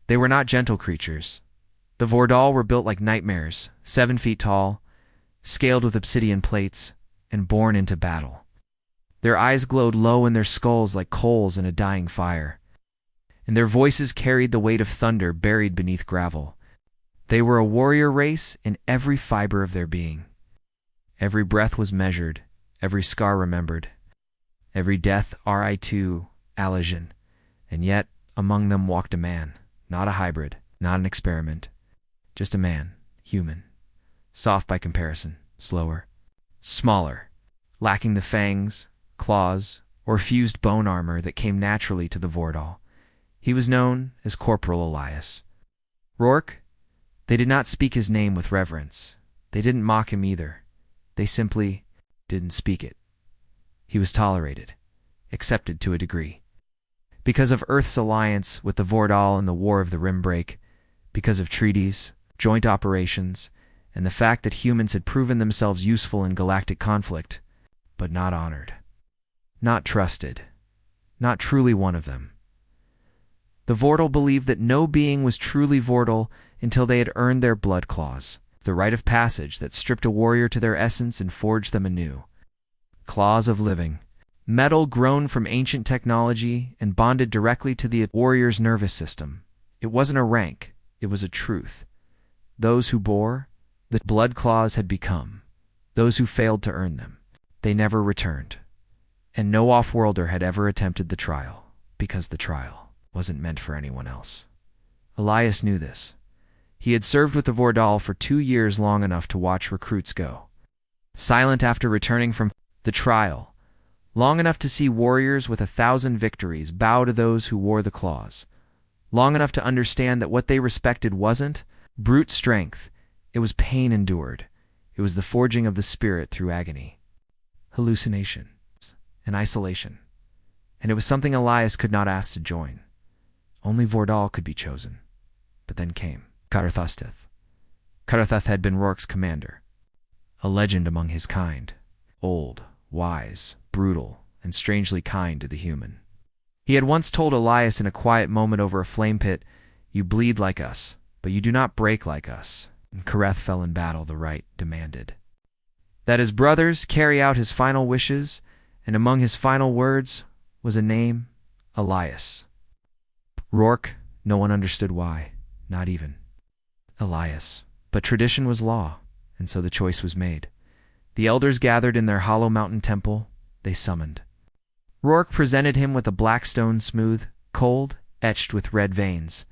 They were not gentle creatures. The Vordal were built like nightmares, 7 feet tall, scaled with obsidian plates, and born into battle. Their eyes glowed low in their skulls like coals in a dying fire, and their voices carried the weight of thunder buried beneath gravel. They were a warrior race in every fiber of their being. Every breath was measured, every scar remembered, every death Ri2 allusion, and yet among them walked a man, not a hybrid, not an experiment, just a man, human, soft by comparison, slower, smaller, lacking the fangs, claws, or fused bone armor that came naturally to the Vordal. He was known as Corporal Elias. Rourke? They did not speak his name with reverence. They didn't mock him either. They simply didn't speak it. He was tolerated, accepted to a degree. Because of Earth's alliance with the Vordal in the War of the Rimbreak, because of treaties, joint operations, and the fact that humans had proven themselves useful in galactic conflict, but not honored, not trusted, not truly one of them. The Vordal believed that no being was truly Vordal until they had earned their blood claws, the rite of passage that stripped a warrior to their essence and forged them anew. Claws of living, metal grown from ancient technology and bonded directly to the warrior's nervous system. It wasn't a rank, it was a truth. Those who bore, the blood claws had become. Those who failed to earn them, they never returned. And no off-worlder had ever attempted the trial, because the trial wasn't meant for anyone else. Elias knew this. He had served with the Vordal for 2 years, long enough to watch recruits go silent after returning from the trial, long enough to see warriors with 1,000 victories bow to those who wore the claws, long enough to understand that what they respected wasn't brute strength, it was pain endured. It was the forging of the spirit through agony, hallucination, and isolation. And it was something Elias could not ask to join. Only Vordal could be chosen. But then came Karathath. Karathath had been Rourke's commander, a legend among his kind, old, wise, brutal, and strangely kind to the human. He had once told Elias in a quiet moment over a flame pit, "You bleed like us, but you do not break like us." And Karath fell in battle, the right demanded. That his brothers carry out his final wishes, and among his final words was a name, Elias. Rourke, no one understood why, not even Elias. But tradition was law, and so the choice was made. The elders gathered in their hollow mountain temple. They summoned. Rourke presented him with a black stone, smooth, cold, etched with red veins.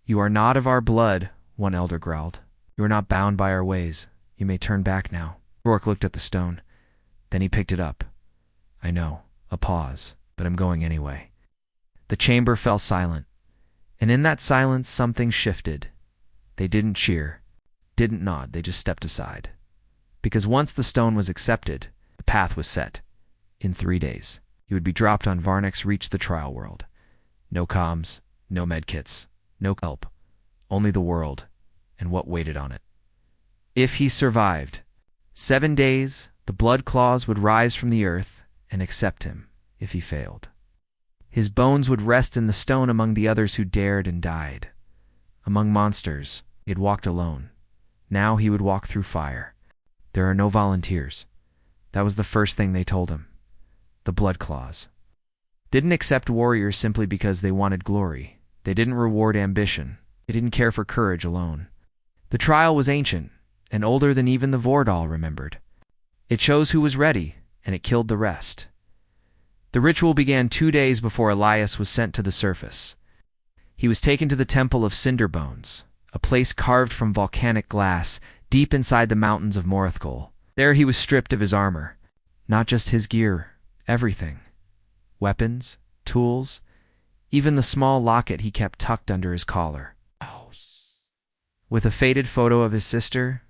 "You are not of our blood," one elder growled. "You are not bound by our ways. You may turn back now." Rourke looked at the stone. Then he picked it up. "I know, a pause, but I'm going anyway." The chamber fell silent, and in that silence something shifted. They didn't cheer, didn't nod, they just stepped aside. Because once the stone was accepted, the path was set. In 3 days, he would be dropped on Varnek's Reach the Trial World. No comms, no medkits, no help, only the world and what waited on it. If he survived, 7 days, the blood claws would rise from the earth and accept him. If he failed, his bones would rest in the stone among the others who dared and died. Among monsters, he had walked alone. Now he would walk through fire. There are no volunteers. That was the first thing they told him. The blood claws didn't accept warriors simply because they wanted glory. They didn't reward ambition. They didn't care for courage alone. The trial was ancient, and older than even the Vordal remembered. It chose who was ready, and it killed the rest. The ritual began 2 days before Elias was sent to the surface. He was taken to the Temple of Cinderbones, a place carved from volcanic glass deep inside the mountains of Morithkul. There he was stripped of his armor, not just his gear, everything. Weapons, tools, even the small locket he kept tucked under his collar. With a faded photo of his sister,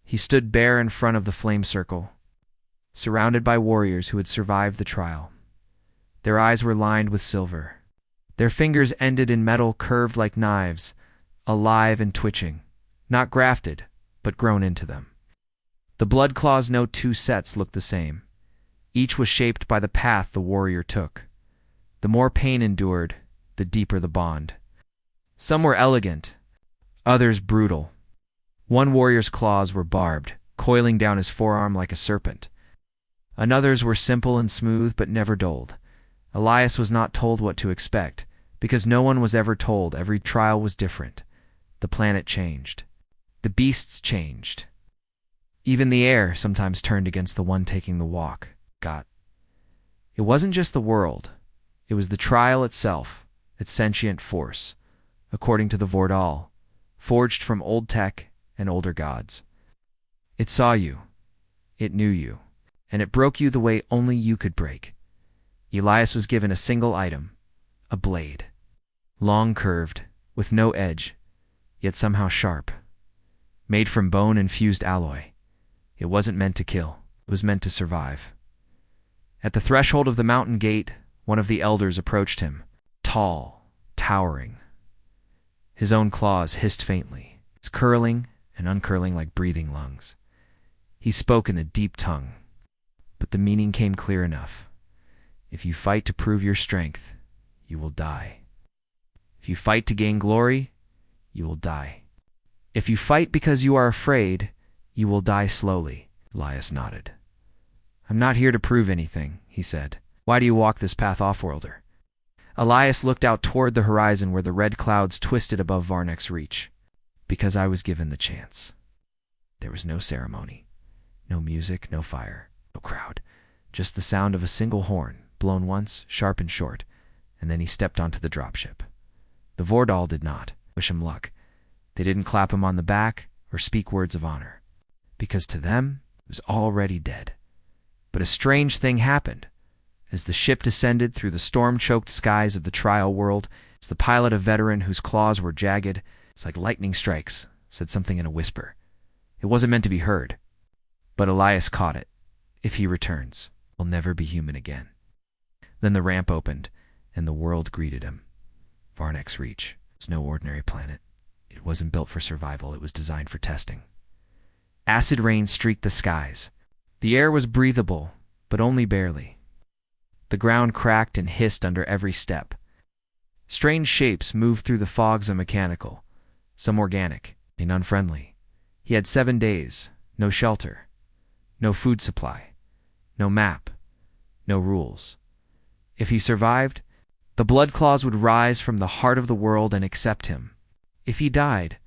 he stood bare in front of the flame circle, surrounded by warriors who had survived the trial. Their eyes were lined with silver. Their fingers ended in metal curved like knives, alive and twitching, not grafted, but grown into them. The blood claws' no 2 sets looked the same. Each was shaped by the path the warrior took. The more pain endured, the deeper the bond. Some were elegant, others brutal. One warrior's claws were barbed, coiling down his forearm like a serpent. Another's were simple and smooth but never dulled. Elias was not told what to expect, because no one was ever told. Every trial was different. The planet changed. The beasts changed. Even the air sometimes turned against the one taking the walk. It wasn't just the world. It was the trial itself, its sentient force, according to the Vordal, forged from old tech and older gods. It saw you. It knew you. And it broke you the way only you could break. Elias was given a single item, a blade. Long curved, with no edge, yet somehow sharp. Made from bone-infused alloy. It wasn't meant to kill. It was meant to survive. At the threshold of the mountain gate, one of the elders approached him, tall, towering. His own claws hissed faintly, curling and uncurling like breathing lungs. He spoke in a deep tongue, but the meaning came clear enough. If you fight to prove your strength, you will die. If you fight to gain glory, you will die. If you fight because you are afraid, you will die slowly. Elias nodded. I'm not here to prove anything, he said. Why do you walk this path off-worlder? Elias looked out toward the horizon where the red clouds twisted above Varnek's reach. Because I was given the chance. There was no ceremony, no music, no fire, no crowd, just the sound of a single horn, blown once, sharp and short, and then he stepped onto the dropship. The Vordal did not wish him luck. They didn't clap him on the back or speak words of honor, because to them he was already dead. But a strange thing happened. As the ship descended through the storm-choked skies of the trial world, as the pilot, a veteran whose claws were jagged, it's like lightning strikes, said something in a whisper. It wasn't meant to be heard. But Elias caught it. If he returns, we'll never be human again. Then the ramp opened, and the world greeted him. Varnek's Reach was no ordinary planet. It wasn't built for survival, it was designed for testing. Acid rain streaked the skies. The air was breathable, but only barely. The ground cracked and hissed under every step. Strange shapes moved through the fogs and mechanical, some organic and unfriendly. He had 7 days, no shelter, no food supply, no map, no rules. If he survived, the blood claws would rise from the heart of the world and accept him. If he died,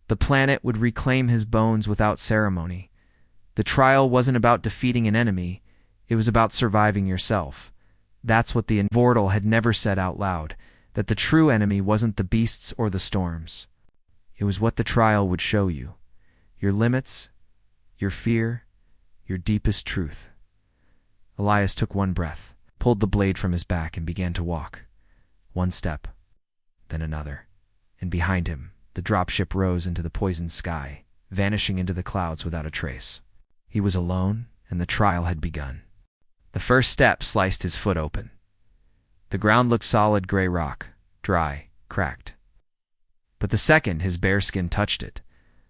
the planet would reclaim his bones without ceremony. The trial wasn't about defeating an enemy, it was about surviving yourself. That's what the Vordal had never said out loud, that the true enemy wasn't the beasts or the storms. It was what the trial would show you. Your limits, your fear, your deepest truth. Elias took one breath, pulled the blade from his back and began to walk. One step, then another, and behind him, the dropship rose into the poisoned sky, vanishing into the clouds without a trace. He was alone, and the trial had begun. The first step sliced his foot open. The ground looked solid gray rock, dry, cracked. But the second his bare skin touched it,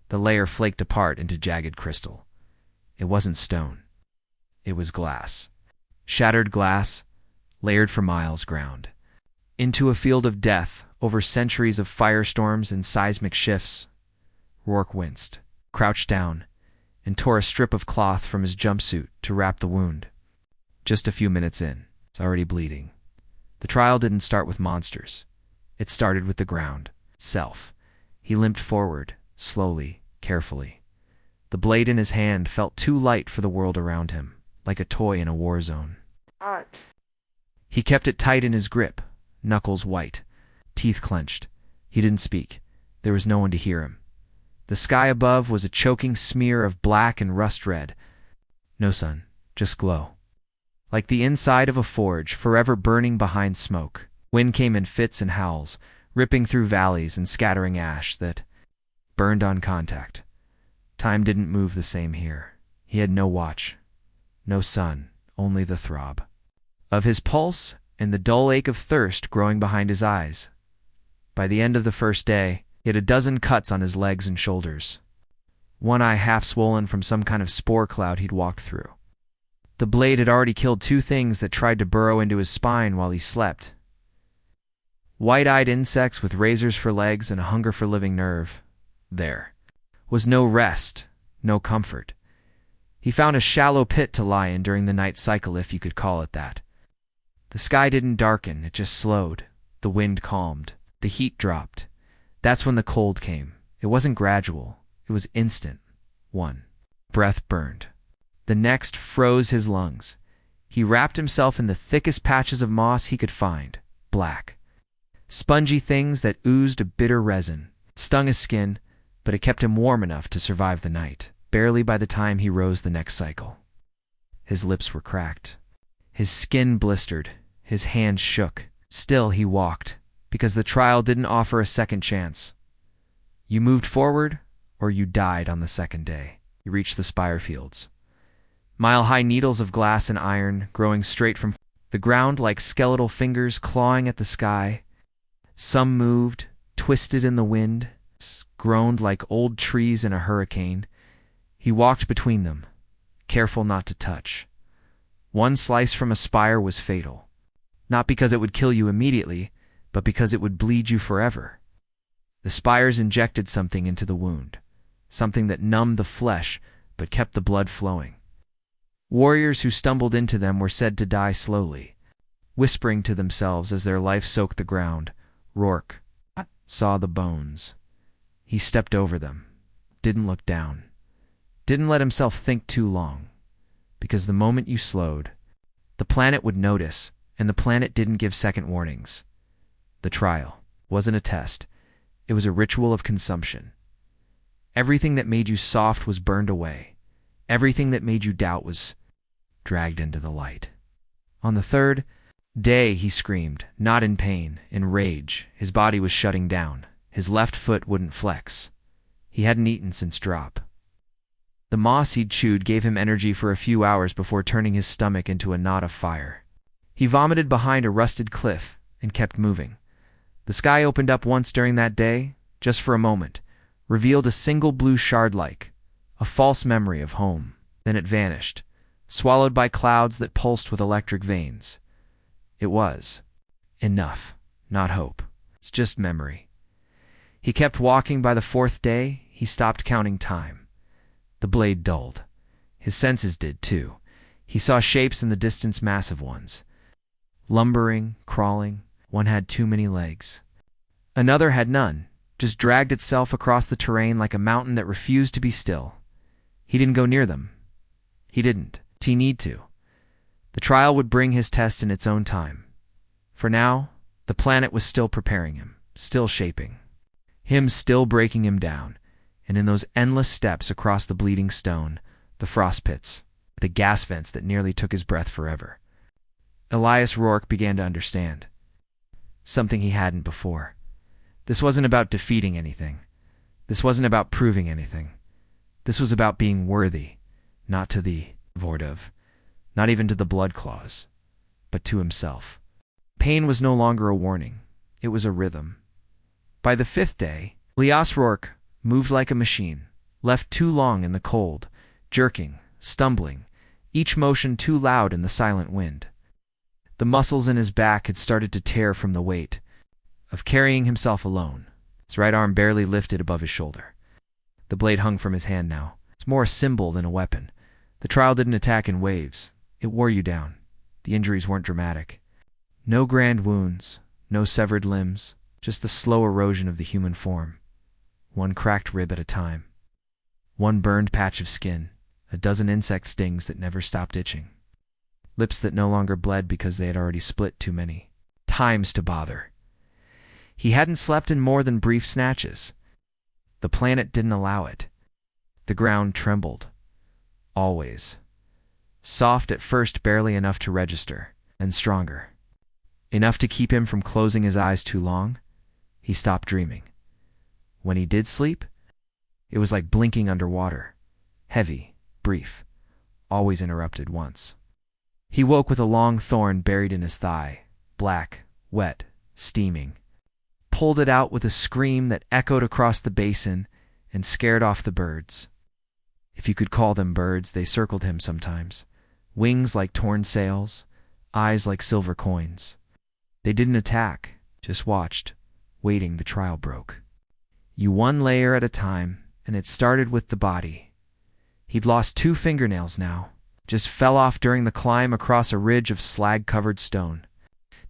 the layer flaked apart into jagged crystal. It wasn't stone. It was glass. Shattered glass, layered for miles, ground into a field of death over centuries of firestorms and seismic shifts. Rourke winced, crouched down, and tore a strip of cloth from his jumpsuit to wrap the wound. Just a few minutes in, it's already bleeding. The trial didn't start with monsters. It started with the ground itself. He limped forward, slowly, carefully. The blade in his hand felt too light for the world around him, like a toy in a war zone. He kept it tight in his grip, knuckles white, teeth clenched. He didn't speak. There was no one to hear him. The sky above was a choking smear of black and rust red. No sun, just glow. Like the inside of a forge, forever burning behind smoke. Wind came in fits and howls, ripping through valleys and scattering ash that burned on contact. Time didn't move the same here. He had no watch, no sun, only the throb of his pulse and the dull ache of thirst growing behind his eyes. By the end of the first day, he had a dozen cuts on his legs and shoulders, one eye half swollen from some kind of spore cloud he'd walked through. The blade had already killed 2 things that tried to burrow into his spine while he slept. White-eyed insects with razors for legs and a hunger for living nerve. There was no rest, no comfort. He found a shallow pit to lie in during the night cycle, if you could call it that. The sky didn't darken, it just slowed. The wind calmed. The heat dropped. That's when the cold came. It wasn't gradual. It was instant. One breath burned. The next froze his lungs. He wrapped himself in the thickest patches of moss he could find. Black, spongy things that oozed a bitter resin. It stung his skin, but it kept him warm enough to survive the night, barely by the time he rose the next cycle. His lips were cracked. His skin blistered. His hands shook. Still he walked, because the trial didn't offer a second chance. You moved forward, or you died on the second day. He reached the spire fields. Mile-high needles of glass and iron growing straight from the ground like skeletal fingers clawing at the sky. Some moved, twisted in the wind, groaned like old trees in a hurricane. He walked between them, careful not to touch. One slice from a spire was fatal, not because it would kill you immediately, but because it would bleed you forever. The spires injected something into the wound, something that numbed the flesh but kept the blood flowing. Warriors who stumbled into them were said to die slowly, whispering to themselves as their life soaked the ground. Rourke saw the bones. He stepped over them, didn't look down, didn't let himself think too long, because the moment you slowed, the planet would notice, and the planet didn't give second warnings. The trial wasn't a test. It was a ritual of consumption. Everything that made you soft was burned away. Everything that made you doubt was dragged into the light. On the third day, he screamed, not in pain, in rage. His body was shutting down. His left foot wouldn't flex. He hadn't eaten since drop. The moss he'd chewed gave him energy for a few hours before turning his stomach into a knot of fire. He vomited behind a rusted cliff and kept moving. The sky opened up once during that day, just for a moment, revealed a single blue shard-like, a false memory of home. Then it vanished, swallowed by clouds that pulsed with electric veins. It was enough, not hope. It's just memory. He kept walking. By the fourth day, he stopped counting time. The blade dulled. His senses did too. He saw shapes in the distance, massive ones. Lumbering, crawling. One had too many legs. Another had none, just dragged itself across the terrain like a mountain that refused to be still. He didn't go near them. He didn't. He need to. The trial would bring his test in its own time. For now, the planet was still preparing him, still shaping. Him still breaking him down. And in those endless steps across the bleeding stone, the frost pits, the gas vents that nearly took his breath forever. Elias Rourke began to understand. Something he hadn't before. This wasn't about defeating anything. This wasn't about proving anything. This was about being worthy, not to the Vordev, not even to the blood claws, but to himself. Pain was no longer a warning. It was a rhythm. By the fifth day, Elias Rourke moved like a machine, left too long in the cold, jerking, stumbling, each motion too loud in the silent wind. The muscles in his back had started to tear from the weight of carrying himself alone. His right arm barely lifted above his shoulder. The blade hung from his hand now. It's more a symbol than a weapon. The trial didn't attack in waves. It wore you down. The injuries weren't dramatic. No grand wounds, no severed limbs, just the slow erosion of the human form. One cracked rib at a time. One burned patch of skin. A dozen insect stings that never stopped itching. Lips that no longer bled because they had already split too many times to bother. He hadn't slept in more than brief snatches. The planet didn't allow it. The ground trembled. Always. Soft at first, barely enough to register, and stronger. Enough to keep him from closing his eyes too long. He stopped dreaming. When he did sleep, it was like blinking underwater. Heavy, brief, always interrupted once. He woke with a long thorn buried in his thigh, black, wet, steaming. Pulled it out with a scream that echoed across the basin and scared off the birds. If you could call them birds, they circled him sometimes. Wings like torn sails, eyes like silver coins. They didn't attack. just watched, waiting. The trial broke. You one layer at a time, and it started with the body. He'd lost 2 fingernails now, just fell off during the climb across a ridge of slag-covered stone.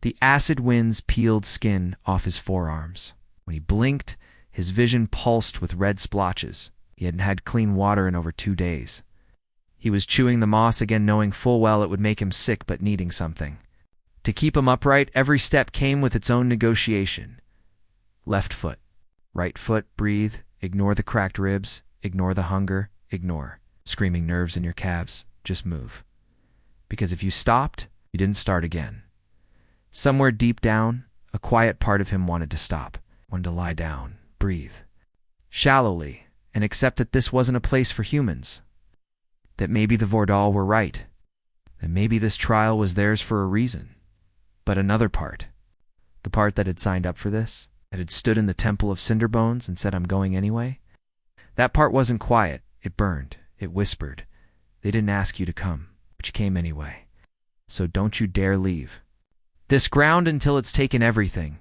The acid winds peeled skin off his forearms. When he blinked, his vision pulsed with red splotches. He hadn't had clean water in over 2 days. He was chewing the moss again, knowing full well it would make him sick, but needing something. To keep him upright, every step came with its own negotiation. Left foot. Right foot, breathe, ignore the cracked ribs, ignore the hunger, ignore screaming nerves in your calves, just move. Because if you stopped, you didn't start again. Somewhere deep down, a quiet part of him wanted to stop, wanted to lie down, breathe, shallowly, and accept that this wasn't a place for humans. That maybe the Vordal were right. That maybe this trial was theirs for a reason. But another part, the part that had signed up for this, that had stood in the Temple of Cinderbones and said, "I'm going anyway," that part wasn't quiet. It burned. It whispered. They didn't ask you to come, but you came anyway. So don't you dare leave this ground until it's taken everything.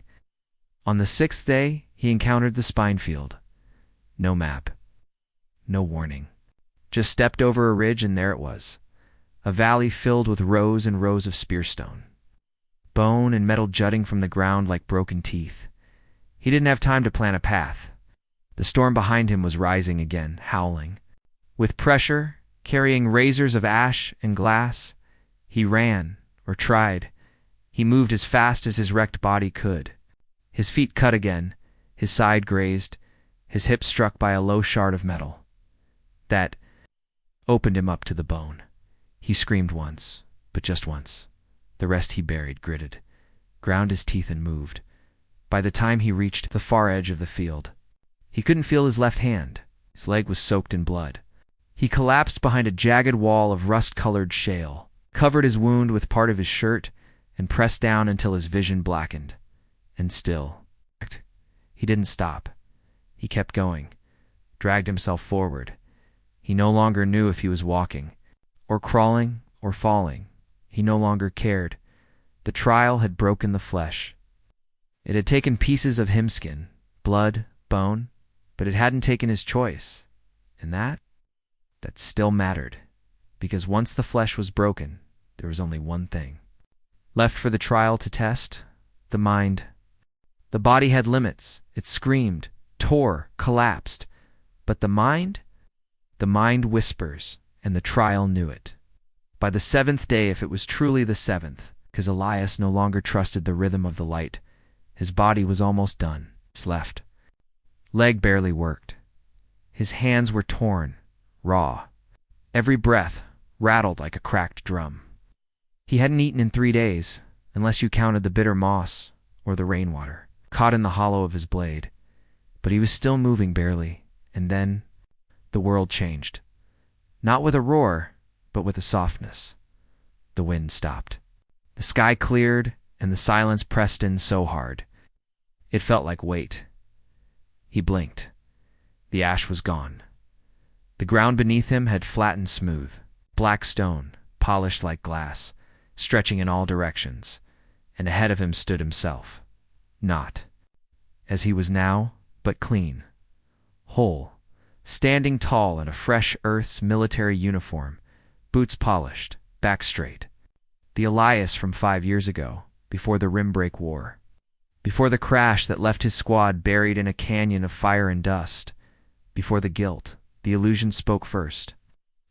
On the 6th day, he encountered the spine field. No map. No warning. Just stepped over a ridge, and there it was. A valley filled with rows and rows of spearstone. Bone and metal jutting from the ground like broken teeth. He didn't have time to plan a path. The storm behind him was rising again, howling. With pressure, carrying razors of ash and glass, he ran, or tried. He moved as fast as his wrecked body could. His feet cut again, his side grazed, his hip struck by a low shard of metal. That opened him up to the bone. He screamed once, but just once. The rest he buried, gritted, ground his teeth and moved. By the time he reached the far edge of the field, he couldn't feel his left hand. His leg was soaked in blood. He collapsed behind a jagged wall of rust-colored shale, covered his wound with part of his shirt, and pressed down until his vision blackened. And still, he didn't stop. He kept going, dragged himself forward. He no longer knew if he was walking, or crawling, or falling. He no longer cared. The trial had broken the flesh. It had taken pieces of him skin, blood, bone, but it hadn't taken his choice. And that still mattered, because once the flesh was broken, there was only one thing left for the trial to test: the mind. The body had limits. It screamed, tore, collapsed. But the mind whispers, and the trial knew it. By the 7th day, if it was truly the 7th, because Elias no longer trusted the rhythm of the light, his body was almost done. His left leg barely worked. His hands were torn, raw. Every breath rattled like a cracked drum. He hadn't eaten in 3 days, unless you counted the bitter moss or the rainwater caught in the hollow of his blade. But he was still moving barely, and then the world changed. Not with a roar, but with a softness. The wind stopped. The sky cleared, and the silence pressed in so hard. It felt like weight. He blinked. The ash was gone. The ground beneath him had flattened smooth, black stone, polished like glass, stretching in all directions, and ahead of him stood himself. Not as he was now, but clean, whole, standing tall in a fresh Earth's military uniform, boots polished, back straight. The Elias from 5 years ago, before the Rim-Break War. Before the crash that left his squad buried in a canyon of fire and dust. Before the guilt, the illusion spoke first.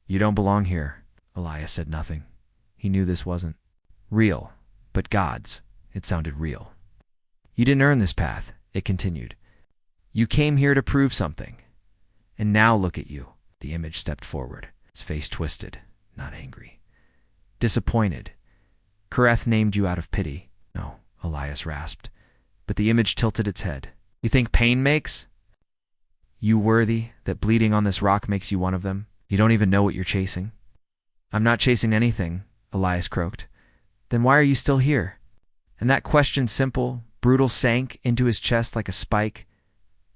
"You don't belong here." Elias said nothing. He knew this wasn't real, but God's. It sounded real. "You didn't earn this path," it continued. "You came here to prove something. And now look at you." The image stepped forward, its face twisted, not angry. Disappointed. "Kareth named you out of pity." "No," Elias rasped. But the image tilted its head. "You think pain makes you worthy, that bleeding on this rock makes you one of them? You don't even know what you're chasing." "I'm not chasing anything," Elias croaked. "Then why are you still here?" And that question, simple, brutal, sank into his chest like a spike.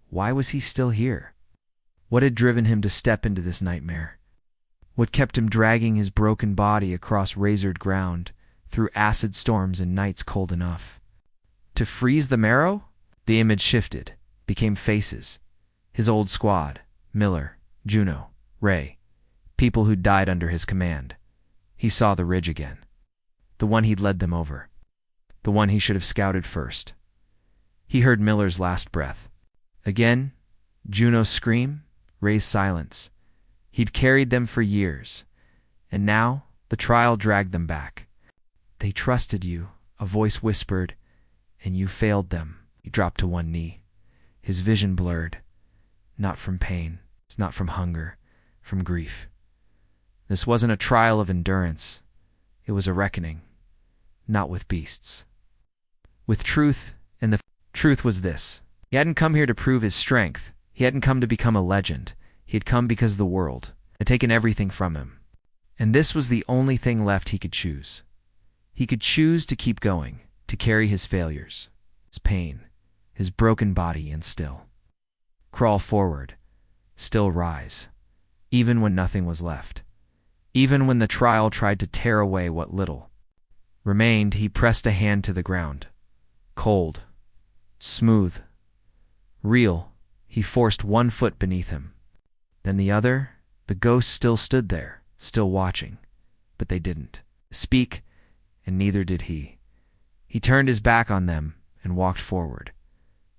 Why was he still here? What had driven him to step into this nightmare? What kept him dragging his broken body across razored ground, through acid storms and nights cold enough? To freeze the marrow? The image shifted, became faces. His old squad, Miller, Juno, Ray, people who'd died under his command. He saw the ridge again. The one he'd led them over. The one he should have scouted first. He heard Miller's last breath. Again, Juno's scream, Ray's silence. He'd carried them for years, and now the trial dragged them back. They trusted you, a voice whispered, and you failed them. He dropped to one knee, his vision blurred, not from pain, not from hunger, from grief. This wasn't a trial of endurance. It was a reckoning, not with beasts. With truth, and the truth was this. He hadn't come here to prove his strength. He hadn't come to become a legend. He had come because the world had taken everything from him. And this was the only thing left he could choose. He could choose to keep going, to carry his failures, his pain, his broken body, and still crawl forward, still rise, even when nothing was left. Even when the trial tried to tear away what little remained, he pressed a hand to the ground. Cold, smooth, real. He forced one foot beneath him. Then the other, the ghosts still stood there, still watching. But they didn't speak, and neither did he. He turned his back on them and walked forward.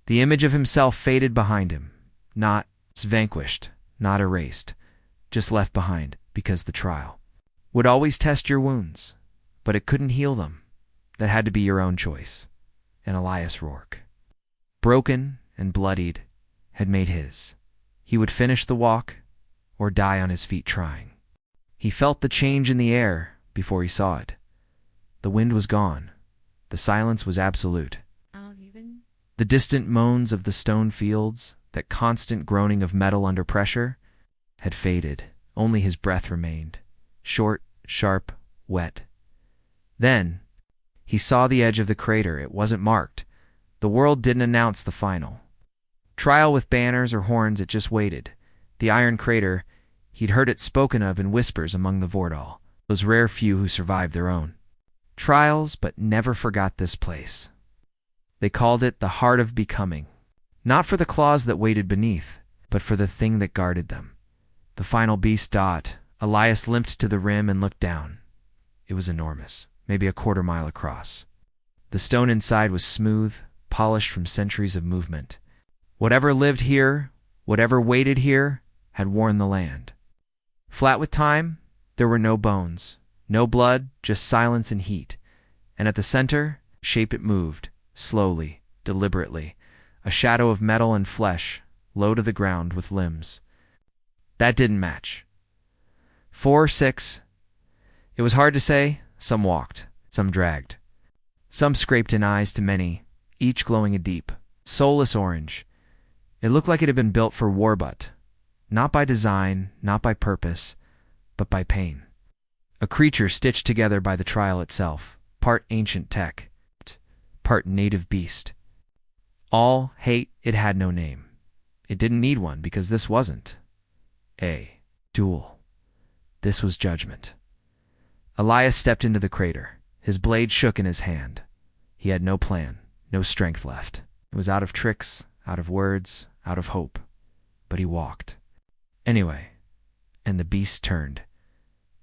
The image of himself faded behind him, not vanquished, not erased, just left behind because the trial would always test your wounds, but it couldn't heal them. That had to be your own choice. And Elias Rourke, broken and bloodied, had made his. He would finish the walk or die on his feet trying. He felt the change in the air before he saw it. The wind was gone. The silence was absolute. The distant moans of the stone fields, that constant groaning of metal under pressure, had faded. Only his breath remained, short, sharp, wet. Then he saw the edge of the crater. It wasn't marked. The world didn't announce the final trial with banners or horns. It just waited. The iron crater, he'd heard it spoken of in whispers among the Vordal, those rare few who survived their own trials but never forgot this place. They called it the Heart of Becoming, not for the claws that waited beneath, but for the thing that guarded them. The final beast dot. Elias limped to the rim and looked down. It was enormous, maybe a quarter-mile across. The stone inside was smooth, polished from centuries of movement. Whatever lived here, whatever waited here, had worn the land. Flat with time, there were no bones, no blood, just silence and heat. And at the center, shape it moved, slowly, deliberately, a shadow of metal and flesh, low to the ground with limbs. That didn't match. 4 or 6. It was hard to say. Some walked, some dragged. Some scraped in eyes to many, each glowing a deep, soulless orange. It looked like it had been built for war, but not by design, not by purpose, but by pain. A creature stitched together by the trial itself, part ancient tech, part native beast. All hate. It had no name. It didn't need one because this wasn't a duel. This was judgment. Elias stepped into the crater. His blade shook in his hand. He had no plan, no strength left. It was out of tricks, out of words, out of hope. But he walked. Anyway, and the beast turned.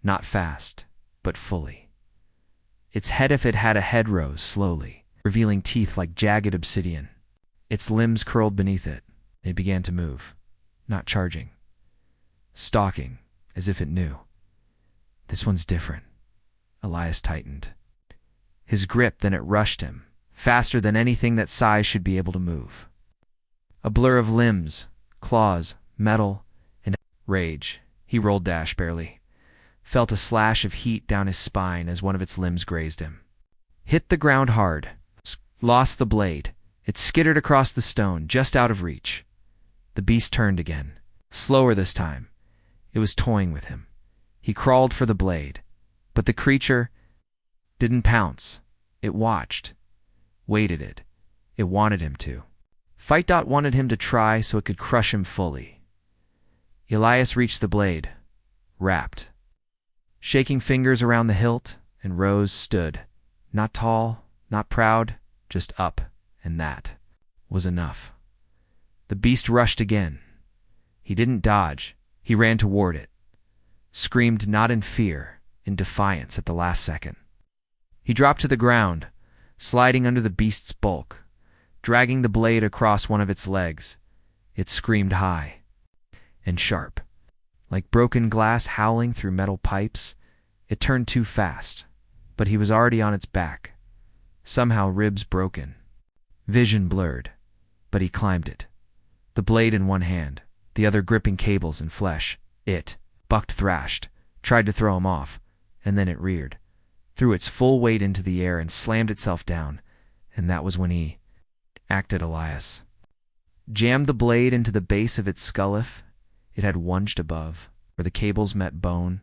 Not fast, but fully. Its head, if it had a head, rose slowly, revealing teeth like jagged obsidian. Its limbs curled beneath it. It began to move, not charging, stalking, as if it knew. This one's different. Elias tightened his grip, then it rushed him, faster than anything that size should be able to move. A blur of limbs, claws, metal, and rage. He rolled dash barely, felt a slash of heat down his spine as one of its limbs grazed him. Hit the ground hard, lost the blade. It skittered across the stone, just out of reach. The beast turned again, slower this time. It was toying with him. He crawled for the blade, but the creature didn't pounce. It watched, waited it. It wanted him to. Fight Dot wanted him to try so it could crush him fully. Elias reached the blade, wrapped, shaking fingers around the hilt, and Rose stood, not tall, not proud, just up, and that was enough. The beast rushed again. He didn't dodge. He ran toward it, screamed not in fear, in defiance at the last second. He dropped to the ground, sliding under the beast's bulk, dragging the blade across one of its legs. It screamed high and sharp, like broken glass howling through metal pipes. It turned too fast, but he was already on its back, somehow ribs broken, vision blurred, but he climbed it, the blade in one hand, the other gripping cables and flesh. It bucked, thrashed, tried to throw him off, and then it reared, threw its full weight into the air and slammed itself down, and that was when he acted Elias. Jammed the blade into the base of its skull. It had lunged above, where the cables met bone.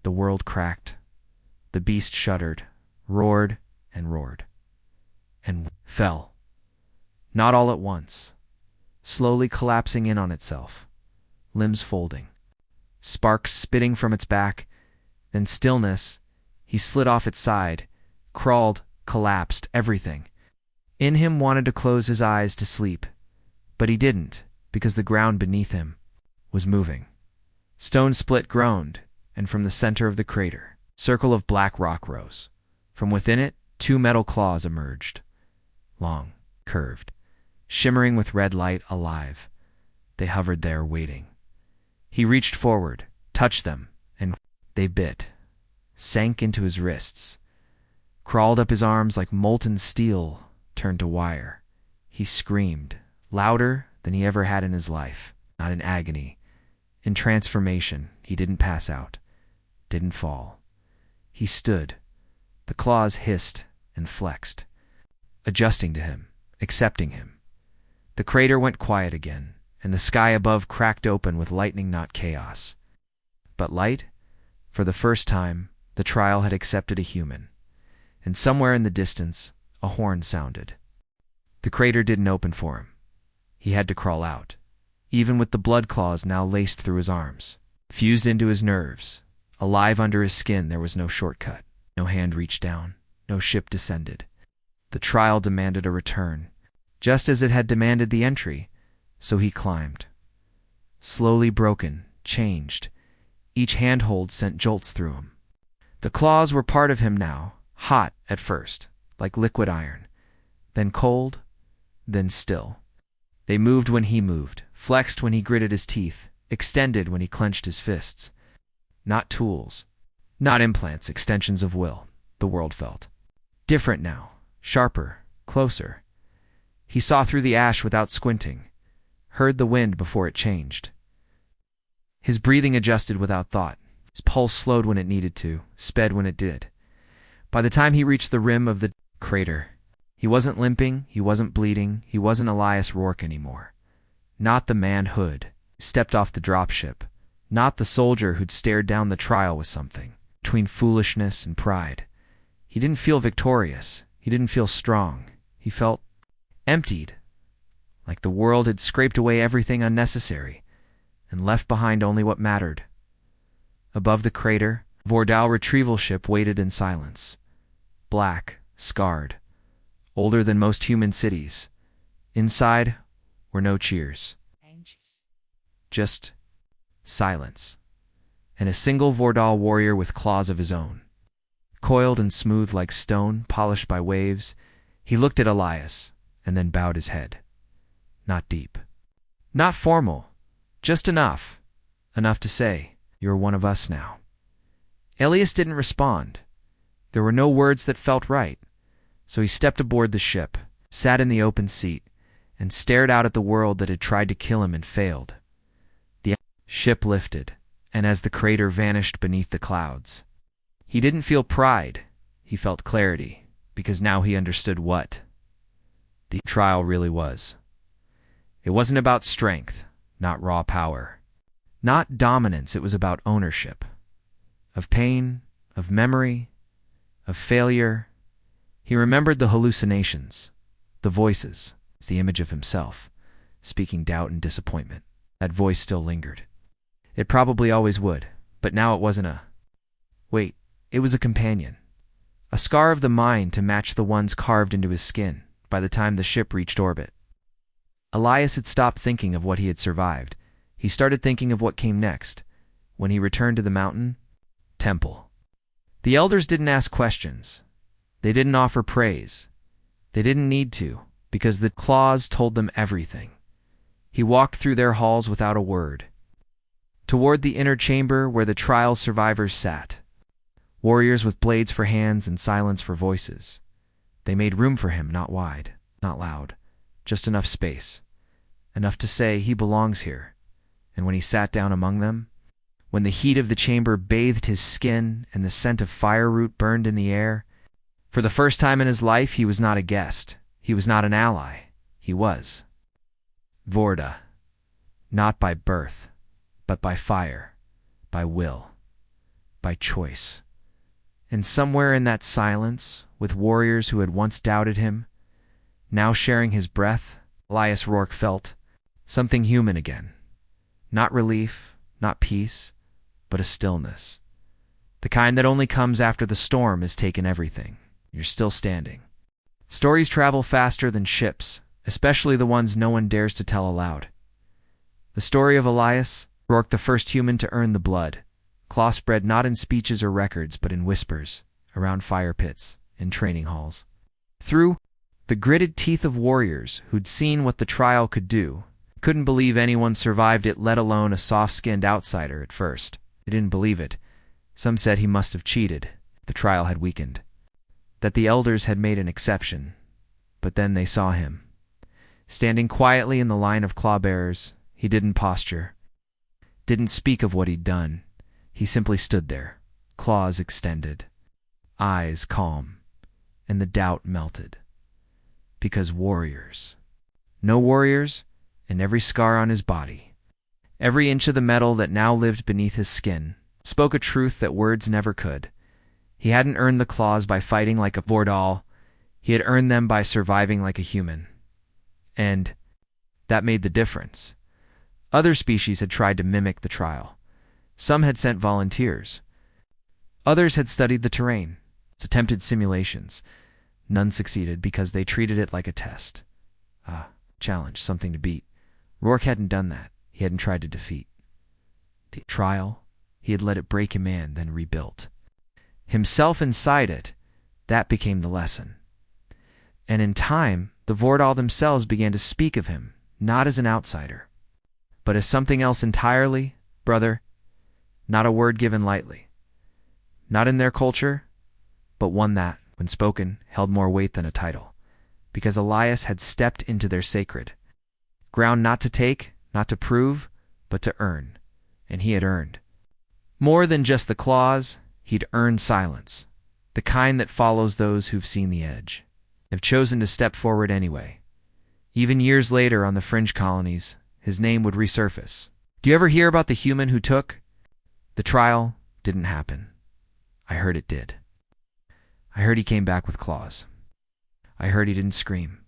The world cracked. The beast shuddered, roared, and fell. Not all at once, slowly collapsing in on itself, limbs folding, sparks spitting from its back, then stillness. He slid off its side, crawled, collapsed, everything in him wanted to close his eyes to sleep, but he didn't, because the ground beneath him was moving. Stone split, groaned, and from the center of the crater, a circle of black rock rose. From within it, two metal claws emerged, long, curved, shimmering with red light, alive. They hovered there, waiting. He reached forward, touched them, and they bit, sank into his wrists, crawled up his arms like molten steel turned to wire. He screamed, louder than he ever had in his life, not in agony. In transformation, he didn't pass out, didn't fall. He stood. The claws hissed and flexed, adjusting to him, accepting him. The crater went quiet again, and the sky above cracked open with lightning, not chaos. But light? For the first time, the trial had accepted a human, and somewhere in the distance, a horn sounded. The crater didn't open for him. He had to crawl out, even with the blood claws now laced through his arms, fused into his nerves. Alive under his skin, there was no shortcut. No hand reached down, no ship descended. The trial demanded a return, just as it had demanded the entry, so he climbed. Slowly broken, changed. Each handhold sent jolts through him. The claws were part of him now, hot at first, like liquid iron, then cold, then still. They moved when he moved, flexed when he gritted his teeth, extended when he clenched his fists. Not tools, not implants, extensions of will, the world felt. Different now, sharper, closer. He saw through the ash without squinting, heard the wind before it changed. His breathing adjusted without thought. His pulse slowed when it needed to, sped when it did. By the time he reached the rim of the crater, he wasn't limping, he wasn't bleeding, he wasn't Elias Rourke anymore. Not the man who'd stepped off the dropship, not the soldier who'd stared down the trial with something between foolishness and pride. He didn't feel victorious, he didn't feel strong, he felt emptied, like the world had scraped away everything unnecessary and left behind only what mattered. Above the crater, Vordal retrieval ship waited in silence, black, scarred, older than most human cities. Inside were no cheers, just silence, and a single Vordal warrior with claws of his own. Coiled and smooth like stone, polished by waves, he looked at Elias and then bowed his head. Not deep, not formal, just enough to say, "You're one of us now." Elias didn't respond. There were no words that felt right, so he stepped aboard the ship, sat in the open seat, and stared out at the world that had tried to kill him and failed. The ship lifted, and as the crater vanished beneath the clouds, he didn't feel pride, he felt clarity, because now he understood what the trial really was. It wasn't about strength, not raw power, not dominance. It was about ownership, of pain, of memory, of failure. He remembered the hallucinations, the voices, the image of himself, speaking doubt and disappointment. That voice still lingered. It probably always would, but now it wasn't it was a companion. A scar of the mind to match the ones carved into his skin, by the time the ship reached orbit. Elias had stopped thinking of what he had survived. He started thinking of what came next. When he returned to the mountain temple, the elders didn't ask questions. They didn't offer praise. They didn't need to, because the claws told them everything. He walked through their halls without a word, toward the inner chamber where the trial survivors sat, warriors with blades for hands and silence for voices. They made room for him, not wide, not loud, just enough space, enough to say he belongs here. And when he sat down among them, when the heat of the chamber bathed his skin and the scent of fireroot burned in the air, for the first time in his life he was not a guest, he was not an ally, he was Vorda, not by birth, but by fire, by will, by choice. And somewhere in that silence, with warriors who had once doubted him, now sharing his breath, Elias Rourke felt something human again. Not relief, not peace, but a stillness. The kind that only comes after the storm has taken everything. You're still standing. Stories travel faster than ships, especially the ones no one dares to tell aloud. The story of Elias Rourke, the first human to earn the blood, claw spread not in speeches or records, but in whispers, around fire pits, in training halls. Through the gritted teeth of warriors who'd seen what the trial could do, couldn't believe anyone survived it, let alone a soft-skinned outsider at first. They didn't believe it. Some said he must have cheated. The trial had weakened. That the elders had made an exception. But then they saw him. Standing quietly in the line of claw-bearers, he didn't posture, didn't speak of what he'd done. He simply stood there, claws extended, eyes calm, and the doubt melted. Because warriors. No warriors, and every scar on his body, every inch of the metal that now lived beneath his skin, spoke a truth that words never could. He hadn't earned the claws by fighting like a Vordal. He had earned them by surviving like a human. And that made the difference. Other species had tried to mimic the trial. Some had sent volunteers. Others had studied the terrain, attempted simulations. None succeeded because they treated it like a test. Challenge, something to beat. Rourke hadn't done that. He hadn't tried to defeat. The trial, he had let it break a man, then rebuilt himself inside it. That became the lesson. And in time, the Vordal themselves began to speak of him, not as an outsider, but as something else entirely, brother. Not a word given lightly. Not in their culture, but one that, when spoken, held more weight than a title. Because Elias had stepped into their sacred ground, not to take, not to prove, but to earn. And he had earned more than just the claws. He'd earned silence, the kind that follows those who've seen the edge, have chosen to step forward anyway. Even years later on the fringe colonies, his name would resurface. Do you ever hear about the human who took? The trial didn't happen. I heard it did. I heard he came back with claws. I heard he didn't scream.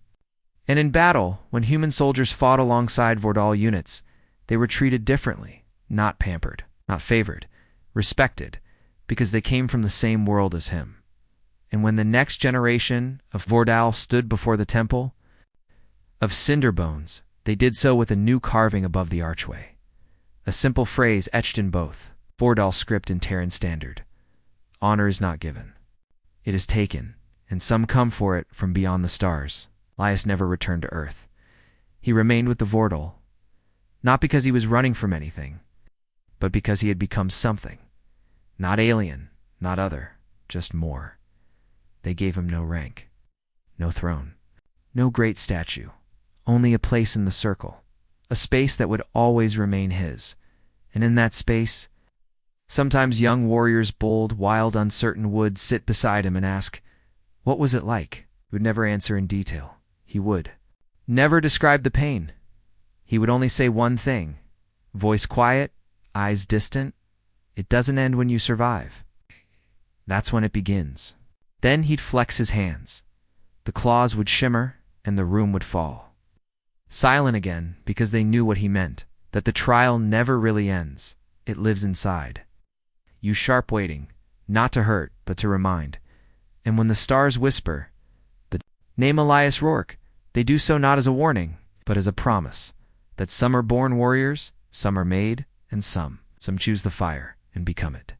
And in battle, when human soldiers fought alongside Vordal units, they were treated differently, not pampered, not favored, respected, because they came from the same world as him. And when the next generation of Vordal stood before the temple of cinder bones, they did so with a new carving above the archway. A simple phrase etched in both Vordal script and Terran standard. Honor is not given. It is taken, and some come for it from beyond the stars. Elias never returned to Earth. He remained with the Vordal, not because he was running from anything, but because he had become something. Not alien, not other, just more. They gave him no rank, no throne, no great statue, only a place in the circle, a space that would always remain his. And in that space, sometimes young warriors, bold, wild, uncertain, would sit beside him and ask, what was it like? He would never answer in detail. He would never describe the pain. He would only say one thing, voice quiet, eyes distant. It doesn't end when you survive. That's when it begins. Then he'd flex his hands. The claws would shimmer, and the room would fall. Silent again, because they knew what he meant, that the trial never really ends. It lives inside. You sharp waiting, not to hurt, but to remind. And when the stars whisper, the name Elias Rourke, they do so not as a warning, but as a promise that some are born warriors, some are made, and some choose the fire and become it.